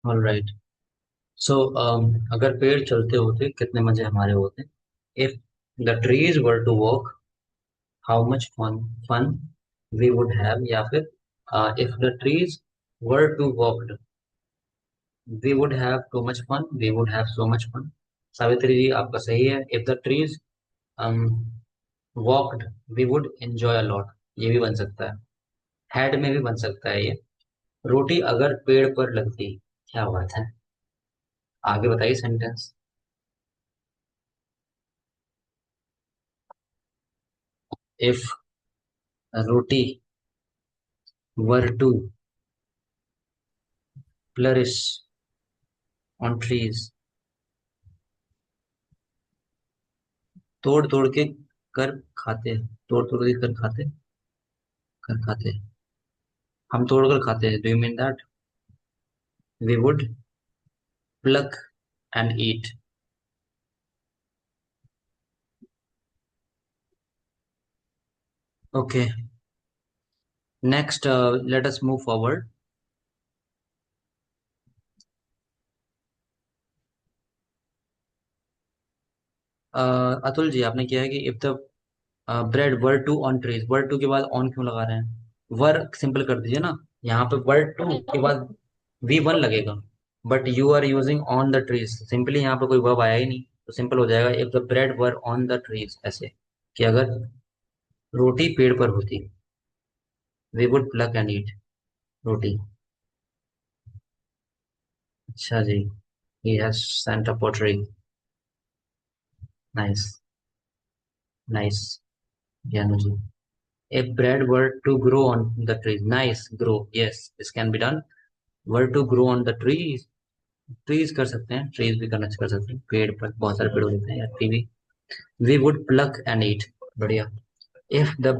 Alright. सो अगर पेड़ चलते होते कितने मजे हमारे होते। If the trees were to walk, how much fun we would have, या फिर if the trees were to walked, we would have too much fun, we would have so much fun. Savitri ji आपका सही है। If the trees walked, we would enjoy a lot, ये भी बन सकता है। हैड में भी बन सकता है ये। रोटी अगर पेड़ पर लगती, क्या बात है। आगे बताइए sentence. If roti were to flourish on trees, तोड़ तोड़ के कर खाते, तोड़ तोड़ के कर खाते, हम तोड़ कर खाते हैं, do you mean that we would pluck and eat. Okay, next let us move forward. Atul ji आपने किया है कि if the bread were to on trees, were to के बाद ऑन क्यों लगा रहे हैं, वर सिंपल कर दीजिए ना। यहाँ पे वर टू के बाद वी वन लगेगा, but you are using on the trees, simply यहाँ पे कोई वर्ब आया ही नहीं, तो सिंपल हो जाएगा if the bread were on the trees, ऐसे कि अगर रोटी पेड़ पर होती, we would pluck and eat roti. अच्छा जी, he has sent a poetry. Nice, nice Gyanu ji. If bread were to grow on the trees, nice, grow, yes, this can be done. Were to grow on the trees, trees कर सकते हैं, trees भी करना कर सकते हैं, पेड़ पर बहुत सारे पेड़ होते हैं या ट्री भी। We would pluck and eat, बढ़िया। If the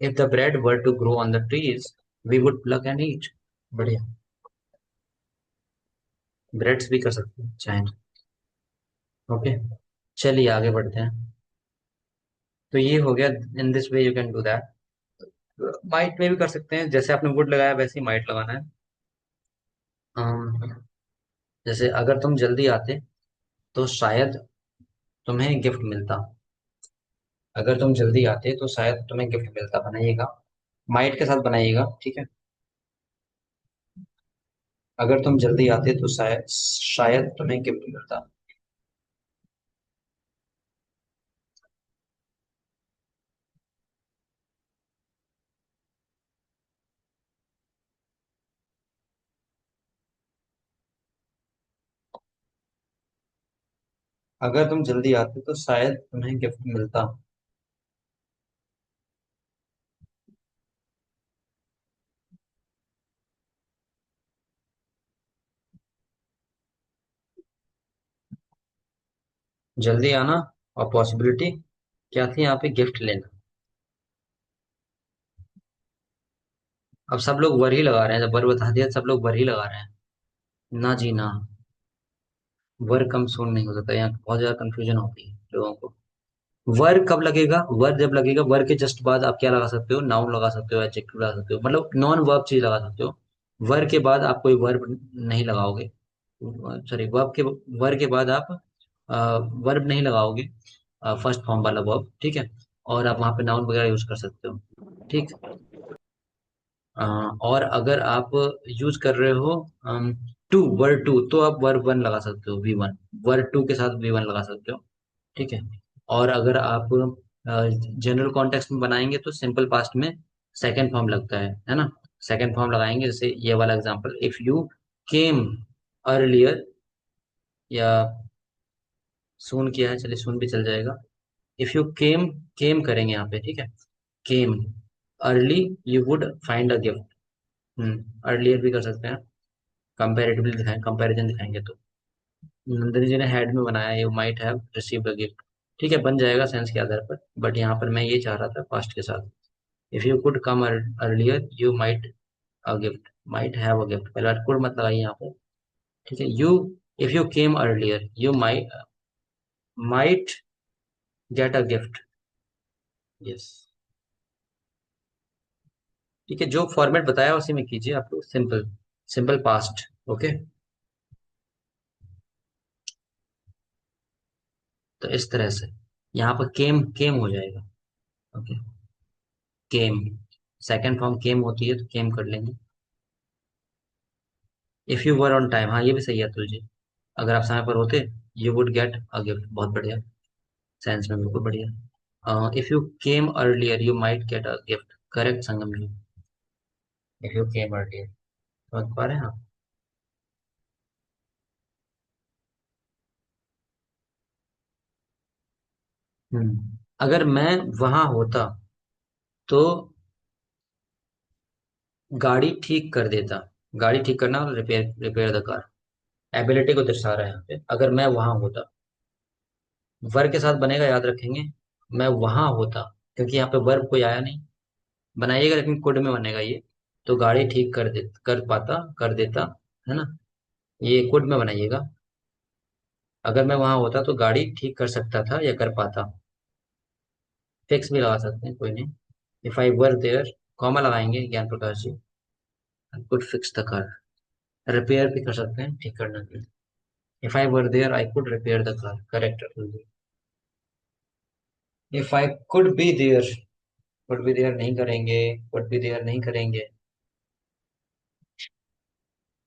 if the bread were to grow on the trees, we would pluck and eat, बढ़िया। ब्रेड्स भी कर सकते हैं चाहे। ओके, चलिए आगे बढ़ते हैं। तो ये हो गया, in this way you can do that. Might में भी कर सकते हैं, जैसे आपने वुड लगाया वैसे ही माइट लगाना है। जैसे अगर तुम जल्दी आते तो शायद तुम्हें गिफ्ट मिलता, अगर तुम जल्दी आते तो शायद तुम्हें गिफ्ट मिलता, बनाइएगा माइट के साथ बनाइएगा, ठीक है। अगर तुम जल्दी आते तो शायद शायद तुम्हें गिफ्ट मिलता। अगर तुम जल्दी आते तो शायद तुम्हें गिफ्ट मिलता। जल्दी आना और पॉसिबिलिटी क्या थी यहाँ पे, गिफ्ट लेना। अब सब लोग वर ही लगा रहे हैं, जब वर बता दिया सब लोग वर ही लगा रहे हैं। ना जी ना, वर कम सून नहीं हो सकता, यहाँ बहुत ज्यादा कंफ्यूजन होती है लोगों को। वर कब लगेगा, वर जब लगेगा, वर के जस्ट बाद आप क्या लगा सकते हो, नाउन लगा सकते हो, एडजेक्टिव लगा सकते हो, मतलब नॉन वर्ब चीज लगा सकते हो। वर के बाद आप कोई वर्ब नहीं लगाओगे, सॉरी वर्ब के, वर के बाद आप वर्ब नहीं लगाओगे, फर्स्ट फॉर्म वाला वर्ब, ठीक है। और आप वहां पे नाउन वगैरह यूज कर सकते हो, ठीक। अ, और अगर आप यूज कर रहे हो टू, वर्ड टू, तो आप वर्ब वन लगा सकते हो, वी वन, वर्ड टू के साथ वी वन लगा सकते हो, ठीक है। और अगर आप जनरल कॉन्टेक्स्ट में बनाएंगे तो सिंपल पास्ट में सेकंड फॉर्म लगता है ना। सेकंड फॉर्म लगाएंगे, जैसे ये वाला example, if you came earlier, या सून किया है, चलिए सून भी चल जाएगा। इफ यू केम, केम करेंगे यहाँ पे, ठीक है। Came early, you would find a gift. Earlier भी कर सकते हैं, कंपेरेटिवली दिखाएं, कंपैरिजन दिखाएंगे तो। नंदिनी जी ने हेड में बनाया, you might have received a gift, ठीक है, बन जाएगा सेंस के आधार पर, बट यहाँ पर मैं ये चाह रहा था पास्ट के साथ। If you could come earlier, you might a gift, might have a gift, पहले बार कुड मत लगाइए यहाँ पे, ठीक है। You, if you came earlier, you might get a gift. Yes, ठीक है, जो फॉर्मेट बताया उसी में कीजिए आप लोग, सिंपल, सिंपल पास्ट। ओके, तो इस तरह से यहाँ पर केम केम हो जाएगा। ओके, केम, सेकंड फॉर्म केम होती है तो केम कर लेंगे। If you were on time, हाँ ये भी सही है तुलजी, अगर आप समय पर होते you would get a gift, बहुत बढ़िया, साइंस में बिल्कुल बढ़िया। If you came earlier you might get a gift, correct Sangam ji, if you came earlier, समझ पा रहे हैं आप? अगर मैं वहां होता तो गाड़ी ठीक कर देता, गाड़ी ठीक करना, repair repair the car, ability को दर्शा रहा है यहाँ पे, अगर मैं वहां होता, वर्ब के साथ बनेगा, याद रखेंगे, मैं वहां होता, क्योंकि यहाँ पे वर्ब कोई आया नहीं, बनाइएगा लेकिन कुड में बनेगा ये, तो गाड़ी ठीक कर पाता, कर देता, है ना, ये कुड में बनाइएगा, अगर मैं वहां होता तो गाड़ी ठीक कर सकता था या कर पाता, फिक्स भी लगा सकते हैं, कोई नहीं, if I were there, comma लगाएंगे Gyan Prakash ji, I could fix the car, repair भी कर सकते हैं, ठीक करना भी, if I were there I could repair the car, correct. If I could be there, could be there नहीं करेंगे, कुड बी देयर नहीं करेंगे,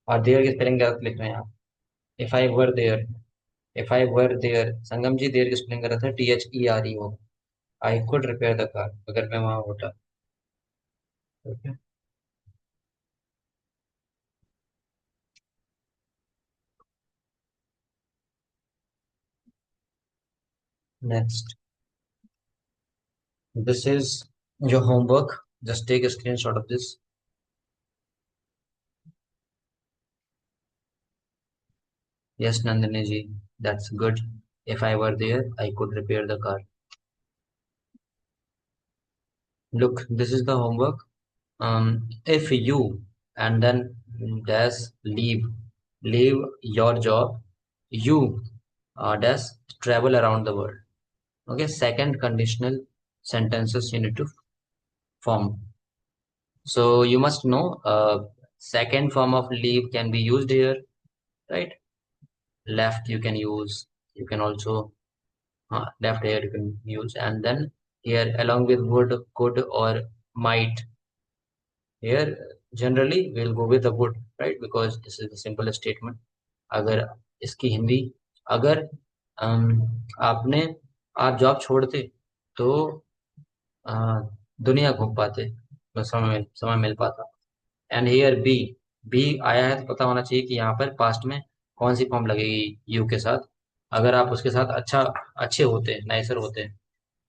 और देयर की स्पेलिंग गलत लिख रहे हैं आप, if I were there, if I were there, Sangam ji there की स्पेलिंग गलत है, THERE, I could repair the car, अगर मैं वहां होता। Okay, next, this is your homework, just take a screenshot of this. Yes, Nandini ji, that's good. If I were there, I could repair the car. Look, this is the homework. If you and then dash leave your job, you dash travel around the world. Okay, second conditional sentences you need to form. So you must know second form of leave can be used here, right? Left you can use. You can also left here you can use, and then here along with would, could or might, here generally we'll go with the would, right, because this is the simple statement. अगर इसकी हिंदी, अगर आपने, आप job छोड़ते तो अ, दुनिया घूम पाते, बस समय मिल पाता, एंड हियर बी, बी आया है तो पता होना चाहिए कि यहाँ पर पास्ट में कौन सी फॉर्म लगेगी यू के साथ, अगर आप उसके साथ अच्छे होते, नाइसर होते,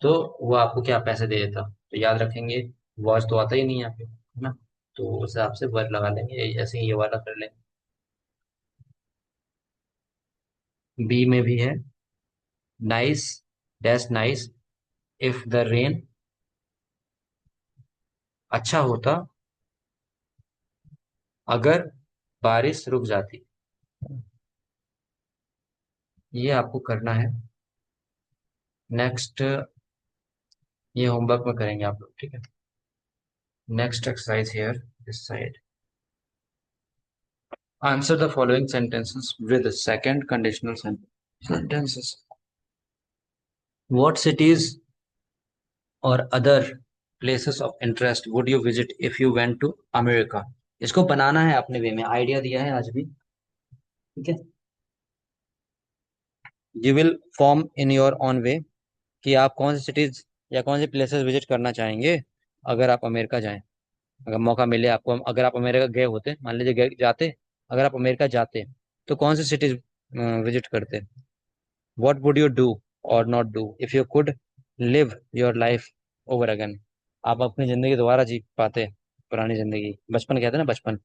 तो वो आपको क्या पैसे दे देता, तो याद रखेंगे, वॉच तो आता ही नहीं यहाँ पे, है ना, तो उस हिसाब से वर्ड लगा लेंगे, ऐसे ही ये वाला कर लेंगे। बी में भी है, nice dash nice, if the rain, अच्छा होता अगर बारिश रुक जाती, ये आपको करना है, नेक्स्ट, ये होमवर्क में करेंगे आप लोग, ठीक है। Next exercise here, this side, answer the following sentences with second conditional sentences. What cities or other places of interest would you visit if you went to America? इसको बनाना है अपने वे में, आइडिया दिया है आज भी, ठीक है। You will form in your own way कि आप कौन सी सिटीज या कौन सी प्लेसेस विजिट करना चाहेंगे अगर आप अमेरिका जाएं, अगर मौका मिले आपको, अगर आप अमेरिका गए होते, मान लीजिए जाते, अगर आप अमेरिका जाते तो कौन सी सिटीज विजिट करते, व्हाट वुड यू डू और not do if you could live your life over again, आप अपनी जिंदगी दोबारा जी पाते, पुरानी जिंदगी, बचपन कहते हैं ना, बचपन,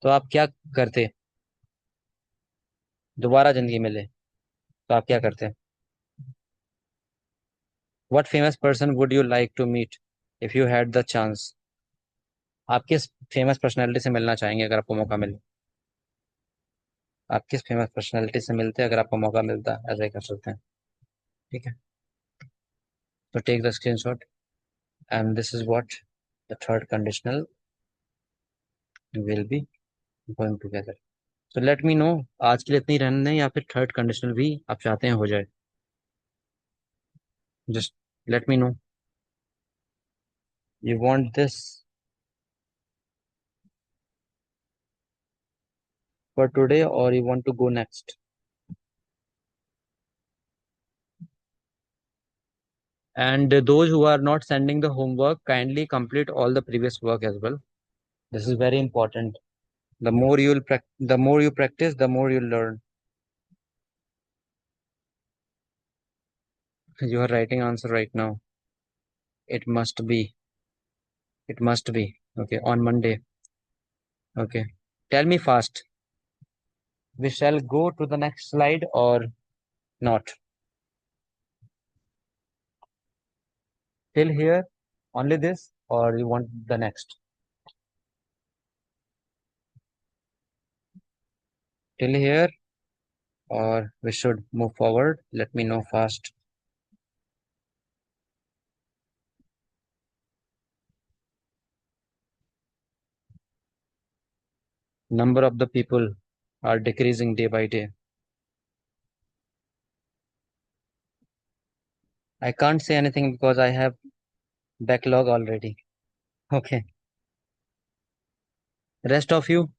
तो आप क्या करते, दोबारा जिंदगी मिले तो आप क्या करते, what famous person would you like to meet if you had the chance, आप किस फेमस पर्सनैलिटी से मिलना चाहेंगे अगर आपको मौका मिले, आप किस फेमस पर्सनैलिटी से मिलते अगर आपको मौका मिलता, ऐसा ही कर सकते हैं, ठीक है। तो take the screenshot and this is what the third conditional will be going together. तो लेट मी नो, आज के लिए इतनी रहने दें या फिर थर्ड कंडीशनल भी आप चाहते हैं हो जाए। Just let me know. You want this for today or you want to go next? And those who are not sending the homework, kindly complete all the previous work as well. This is very important. The more you practice, the more you learn. You are writing answer right now. It must be. It must be. Okay, on Monday. Okay. Tell me fast. We shall go to the next slide or not? Till here, only this, or you want the next? Till here, or we should move forward? Let me know fast. Number of the people are decreasing day by day. I can't say anything because I have backlog already. Okay. Rest of you,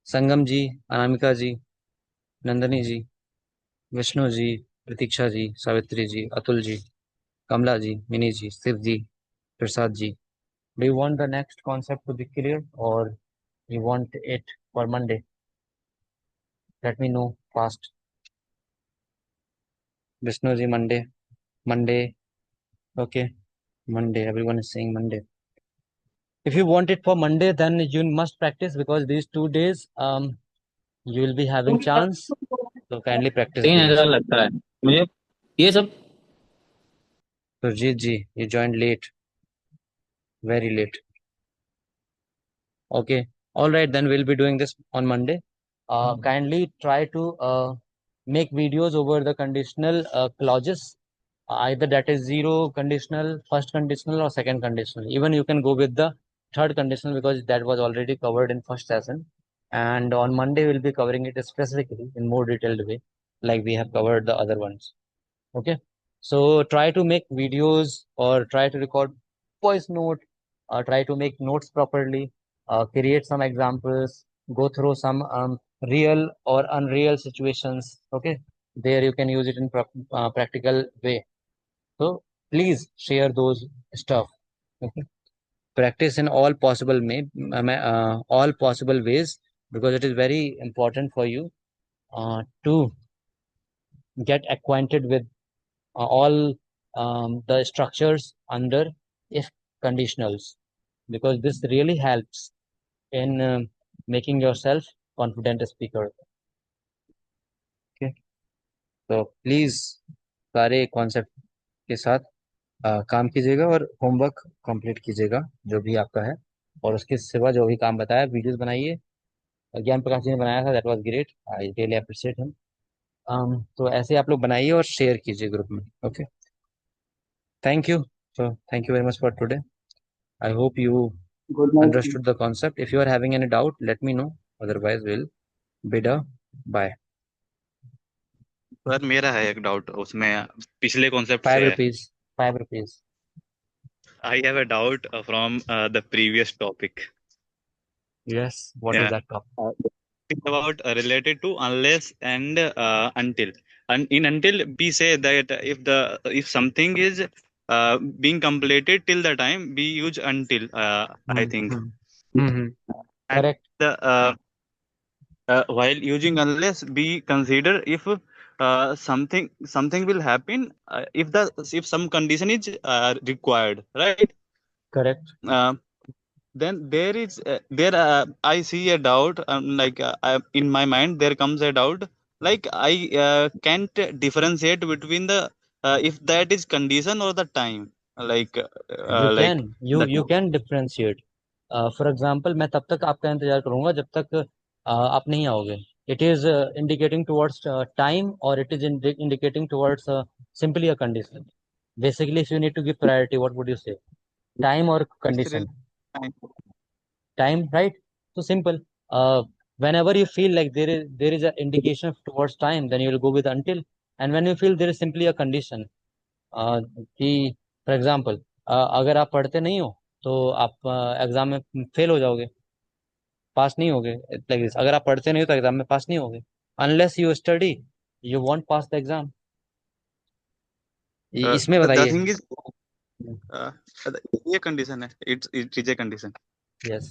Sangam ji, Anamika ji, Nandani ji, Vishnu ji, Pratiksha ji, Savitri ji, Atul ji, Kamla ji, Mini ji, Shiv ji, Prasad ji. Do you want the next concept to be clear or you want it for Monday? Let me know fast. Vishnu ji, Monday. Monday. Okay. Monday. Everyone is saying Monday. If you want it for Monday, then you must practice because these 2 days you will be having chance. So kindly practice तीन these. हजार लगता है मुझे ये सब। Surjit ji, you joined late, very late. Okay. All right, then we'll be doing this on Monday. Kindly try to make videos over the conditional clauses, either that is zero conditional, first conditional, or second conditional. Even you can go with the third conditional because that was already covered in first session. And on Monday, we'll be covering it specifically in more detailed way, like we have covered the other ones. Okay. So try to make videos or try to record voice note, try to make notes properly, create some examples, go through some real or unreal situations. Okay. There you can use it in practical way. So please share those stuff. Okay. Practice in all possible ways because it is very important for you to get acquainted with all the structures under if conditionals because this really helps in making yourself confident speaker. Okay. तो please सारे concept के साथ काम कीजिएगा और homework complete कीजिएगा जो भी आपका है और उसके सिवा जो भी काम बताया वीडियोस बनाइए। ज्ञान प्रकाश जी ने बनाया था that was great. I really appreciate him. तो ऐसे आप लोग बनाइए और शेयर कीजिए ग्रुप में। Okay. Thank you. So thank you very much for today. I hope you good night. understood the concept. If you are having any doubt, let me know. Otherwise, we'll bid a bye. Sir मेरा है एक doubt उसमें पिछले concept Five से है। rupees. 5 rupees. I have a doubt from the previous topic. Yes. What is that topic? It's about related to unless and until. And in until we say that if something is being completed till the time we use until, I think. Mm-hmm. Mm-hmm. And Correct. while using unless we consider if something will happen, if some condition is required, right? Correct. uh, then there is there I see a doubt, in my mind there comes a doubt, like I can't differentiate between the if that is condition or the time, like You like can. You the you can differentiate. For example, मैं तब तक आपका इंतजार करूंगा जब तक आप नहीं आओगे. It is indicating towards time or it is indicating towards simply a condition. Basically, if you need to give priority, what would you say? Time or it's condition? really time. Time, right? So simple. Whenever you feel like there is an indication towards time, then you will go with until. And when you feel there is simply a condition, कि for example अगर आप पढ़ते नहीं हो तो आप exam में fail हो जाओगे, पास नहीं होगे। लाइक दिस, अगर आप पढ़ते नहीं हो तो एग्जाम में पास नहीं होगे। Unless you study you want pass the exam. इसमें The बताइए। thing is, uh, ये condition है. It is a condition. Yes.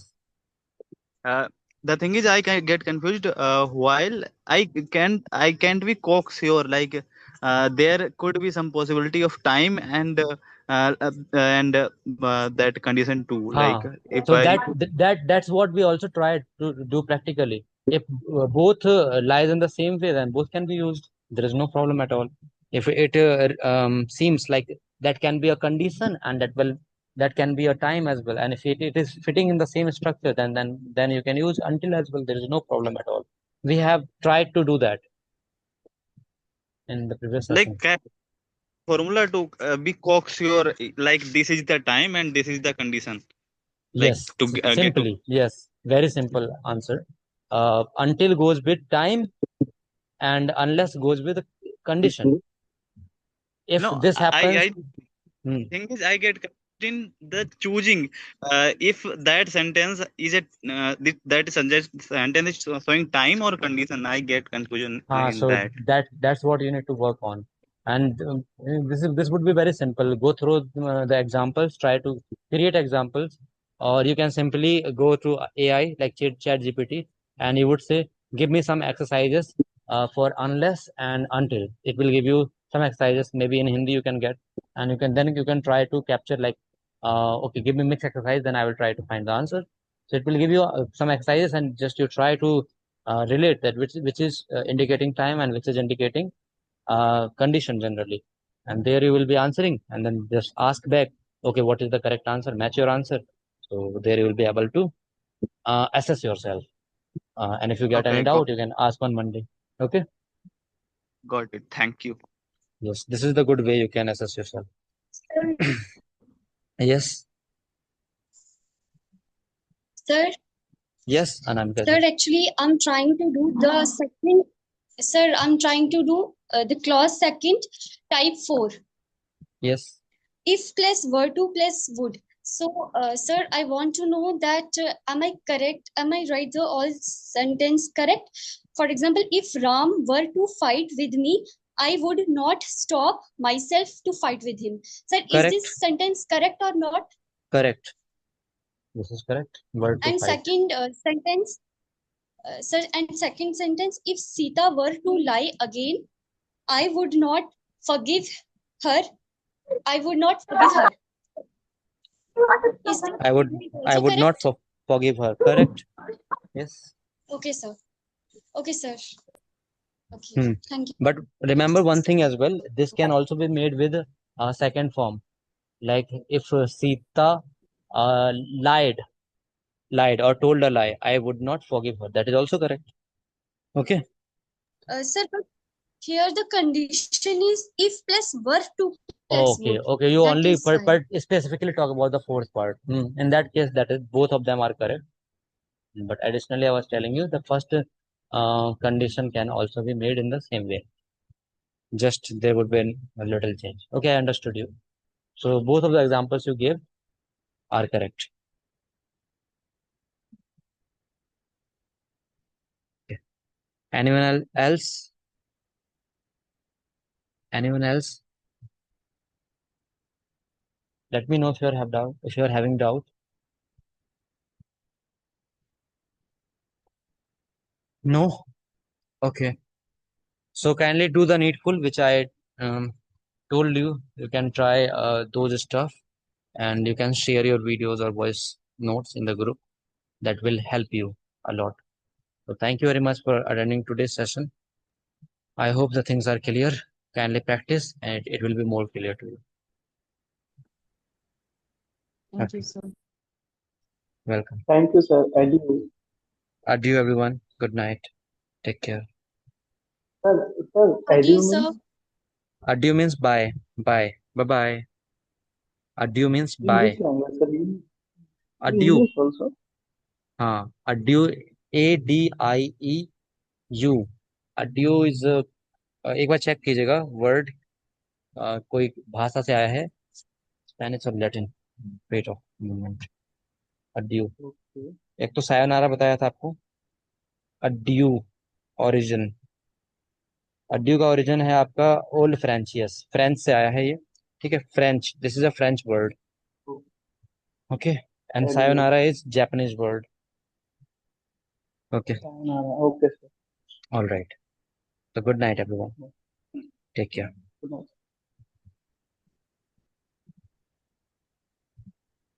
Uh, the thing is, I can get confused while I can't be cocksure. Like there could be some possibility of time and that condition too. Like हाँ, if so I that's what we also try to do practically. If both lies in the same way, then both can be used. There is no problem at all. If it seems like that can be a condition and that can be a time as well. And if it is fitting in the same structure, then you can use until as well. There is no problem at all. We have tried to do that in the previous like session. formula to be cocksure, like this is the time and this is the condition. Like Yes, to get to. simply. Yes, very simple answer. Until goes with time and unless goes with condition. If No, this happens, I hmm, thing is I get confused in the choosing. If that sentence is that sentence is showing time or condition, I get confusion in so that. that's what you need to work on. And this would be very simple. Go through the examples, try to create examples, or you can simply go to AI like Chat GPT, and you would say, give me some exercises for unless and until. It will give you some exercises, maybe in Hindi you can get, and you can try to capture like, okay, give me mixed exercise, then I will try to find the answer. So it will give you some exercises, and just you try to relate that which is indicating time and which is indicating condition generally, and there you will be answering, and then just ask back, okay, what is the correct answer, match your answer. So there you will be able to assess yourself, and if you get any Okay, doubt you can ask on Monday. Okay. got it. Thank you. Yes, this is the good way you can assess yourself. Yes. Sir, Yes, Anamika sir, ji. actually, I'm trying to do the second. Sir, I'm trying to do the clause second, type 4. Yes. If plus were to plus would. So, sir, I want to know that am I correct? Am I right the all sentence correct? For example, if Ram were to fight with me, I would not stop myself to fight with him. Sir, is Correct. this sentence correct or not? Correct. This is correct. Word to And fight. second sentence, sir, and second sentence, if Sita were to lie again, I would not forgive her. I would not forgive her. Is this I would I also would not correct? forgive her. Correct. Yes. Okay, sir. Okay, sir. Okay, Hmm. thank you. But remember one thing as well, this can also be made with a second form. Like if Sita uh, lied, lied or told a lie, I would not forgive her. That is also correct. Okay. Sir, but here the condition is if plus were to plus Okay. would. Okay. You That only is right. but specifically talk about the fourth part. In that case, that is both of them are correct. But additionally, I was telling you the first condition can also be made in the same way. Just there would be a little change. Okay, I understood you. So both of the examples you gave are correct. Okay. Anyone else? Anyone else? Let me know if you have doubt. If you are having doubt. No. Okay. So kindly do the needful, which I told you. You can try those stuff, and you can share your videos or voice notes in the group. That will help you a lot. So thank you very much for attending today's session. I hope the things are clear. Kindly practice, and it will be more clear to you. Thank you, Okay. sir. Welcome. Thank you, sir. Adieu. Adieu, everyone. Good night. Take care. Sir, Adieu, adieu sir. means Adieu means bye. Bye. Bye bye. Adieu means in bye. which language, sir? In Adieu. English also. हाँ. Adieu. ADIEU. Adieu is एक बार check कीजिएगा word कोई भाषा से आया है, Spanish और Latin. Weight of moment. Adieu. Okay. एक तो सायोनारा बताया था आपको। Adieu origin. अड्यू का ओरिजिन है आपका ओल्ड फ्रेंचियस, फ्रेंच से आया है ये। ठीक है, French, this is a French word. Okay. And adieu. Sayonara is Japanese word. Okay. Okay sir. All right. तो good night everyone. Take care.